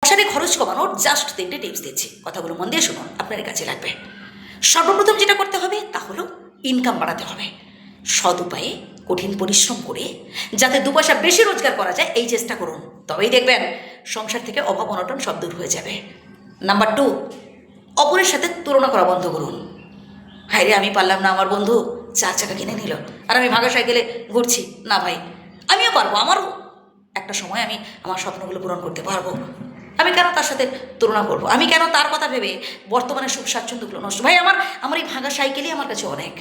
সংসারে খরচ কমানোর জাস্ট 3টে টিপস দিচ্ছি, কথাগুলো মন দিয়ে শুনুন, আপনার কাছে লাগবে। সর্বপ্রথম যেটা করতে হবে তা হলো ইনকাম বাড়াতে হবে, সৎ উপায়ে কঠিন পরিশ্রম করে যাতে 2 পয়সা বেশি রোজগার করা যায় এই চেষ্টা করুন, তবেই দেখবেন সংসার থেকে অভাব অনটন সব দূর হয়ে যাবে। নাম্বার 2, অপরের সাথে তুলনা করা বন্ধ করুন। হায় রে, আমি পারলাম না, আমার বন্ধু 4 চাকা কিনে নিল আর আমি ভাগা সাইকেলে ঘুরছি। না ভাই, আমিও পারবো, আমারও একটা সময় আমি আমার স্বপ্নগুলো পূরণ করতে পারবো। আমি কেন তার সাথে তুলনা করবো? আমি কেন তার কথা ভেবে বর্তমানে সুখ স্বাচ্ছন্দ্যগুলো নষ্ট? ভাই, আমার এই ভাঙা সাইকেলই আমার কাছে অনেক।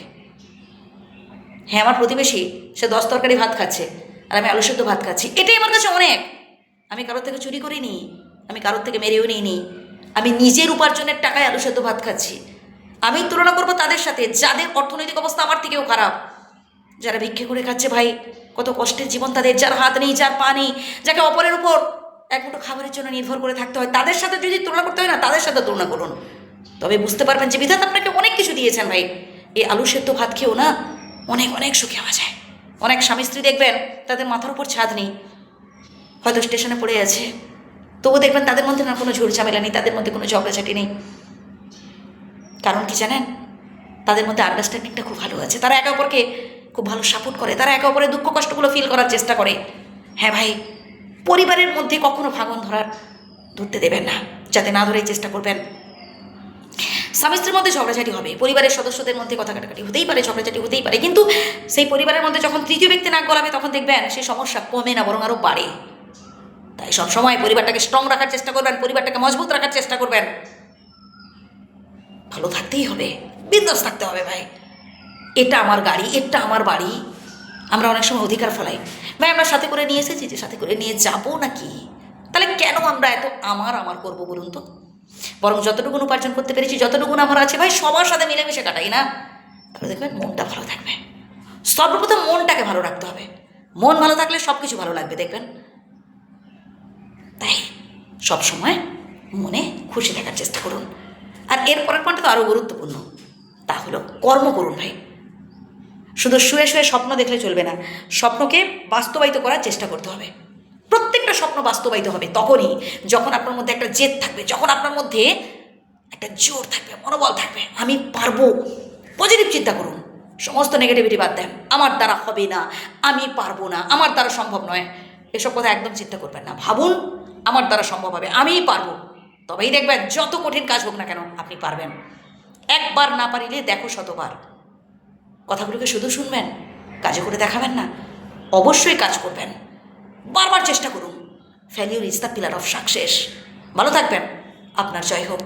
হ্যাঁ, আমার প্রতিবেশী সে 10 তরকারি ভাত খাচ্ছে আর আমি আলু সেদ্ধ ভাত খাচ্ছি, এটাই আমার কাছে অনেক। আমি কারোর থেকে চুরি করিনি, আমি কারোর থেকে মেরেও নিইনি, আমি নিজের উপার্জনের টাকায় আলু সেদ্ধ ভাত খাচ্ছি। আমি তুলনা করবো তাদের সাথে যাদের অর্থনৈতিক অবস্থা আমার থেকেও খারাপ, যারা ভিক্ষে করে খাচ্ছে। ভাই, কত কষ্টের জীবন তাদের, যার হাত নেই, যার পা নেই, যাকে অপরের উপর এক মুঠো খাবারের জন্য নির্ভর করে থাকতে হয়, তাদের সাথে যদি তুলনা করতে হয় না, তাদের সাথে তুলনা করুন, তবে বুঝতে পারবেন যে বিধাতা আপনাকে অনেক কিছু দিয়েছেন। ভাই, এই আলু সেদ্ধ ভাত খেয়েও না অনেক অনেক সুখে হওয়া যায়। অনেক স্বামী স্ত্রী দেখবেন তাদের মাথার উপর ছাদ নেই, হয়তো স্টেশনে পড়ে আছে, তবুও দেখবেন তাদের মধ্যে না কোনো ঝুল ঝামেলা নেই, তাদের মধ্যে কোনো ঝগড়াঝাটি নেই। কারণ কি জানেন? তাদের মধ্যে আন্ডারস্ট্যান্ডিংটা খুব ভালো আছে, তারা একে অপরকে খুব ভালো সাপোর্ট করে, তারা একে অপরের দুঃখ কষ্টগুলো ফিল করার চেষ্টা করে। হ্যাঁ ভাই, পরিবারের মধ্যে কখনো ভাঙন ধরতে দেবেন না, যাতে না ধরেই চেষ্টা করবেন। স্বামী স্ত্রীর মধ্যে ঝগড়াঝাটি হবে, পরিবারের সদস্যদের মধ্যে কথা কাটাকাটি হতেই পারে, ঝগড়াঝাটি হতেই পারে, কিন্তু সেই পরিবারের মধ্যে যখন তৃতীয় ব্যক্তি নাক গলাবে তখন দেখবেন সেই সমস্যা কমে না, বরং আরও বাড়ে। তাই সবসময় পরিবারটাকে স্ট্রং রাখার চেষ্টা করবেন, পরিবারটাকে মজবুত রাখার চেষ্টা করবেন। ভালো থাকতেই হবে, বিন্দাস থাকতে হবে। ভাই, এটা আমার গাড়ি, এটা আমার বাড়ি, আমরা অনেক সময় অধিকার ফলাই। ভাই, আমরা সাথে করে নিয়ে এসেছি যে সাথে করে নিয়ে যাবো নাকি? তাহলে কেন আমরা এত আমার করবো বলুন তো? বরং যতটুকু উপার্জন করতে পেরেছি, যতটুকু আমার আছে, ভাই সবার সাথে মিলেমিশে কাটাই না, তাহলে দেখবেন মনটা ভালো থাকবে। সর্বপ্রথম মনটাকে ভালো রাখতে হবে, মন ভালো থাকলে সব কিছু ভালো লাগবে দেখবেন। তাই সবসময় মনে খুশি থাকার চেষ্টা করুন। আর এর পরের পয়েন্টটা তো আরও গুরুত্বপূর্ণ, তা হলো কর্ম করুন। ভাই, শুধু শুয়ে শুয়ে স্বপ্ন দেখলে চলবে না, স্বপ্নকে বাস্তবায়িত করার চেষ্টা করতে হবে। প্রত্যেকটা স্বপ্ন বাস্তবায়িত হবে তখনই যখন আপনার মধ্যে একটা জেদ থাকবে, যখন আপনার মধ্যে একটা জোর থাকবে, মনোবল থাকবে। আমি পারবো। পজিটিভ চিন্তা করুন, সমস্ত নেগেটিভিটি বাদ দেন। আমার দ্বারা হবে না, আমি পারবো না, আমার দ্বারা সম্ভব নয়, এসব কথা একদম চিন্তা করবেন না। ভাবুন আমার দ্বারা সম্ভব হবে, আমিই পারবো, তবেই দেখবেন যত কঠিন কাজ হোক না কেন আপনি পারবেন। একবার না পারিলে দেখো শতবার। কথাগুলোকে শুধু শুনবেন, কাজে করে দেখাবেন না, অবশ্যই কাজ করবেন, বারবার চেষ্টা করুন। Failure is the pillar of success. ভালো থাকবেন, আপনার জয় হোক।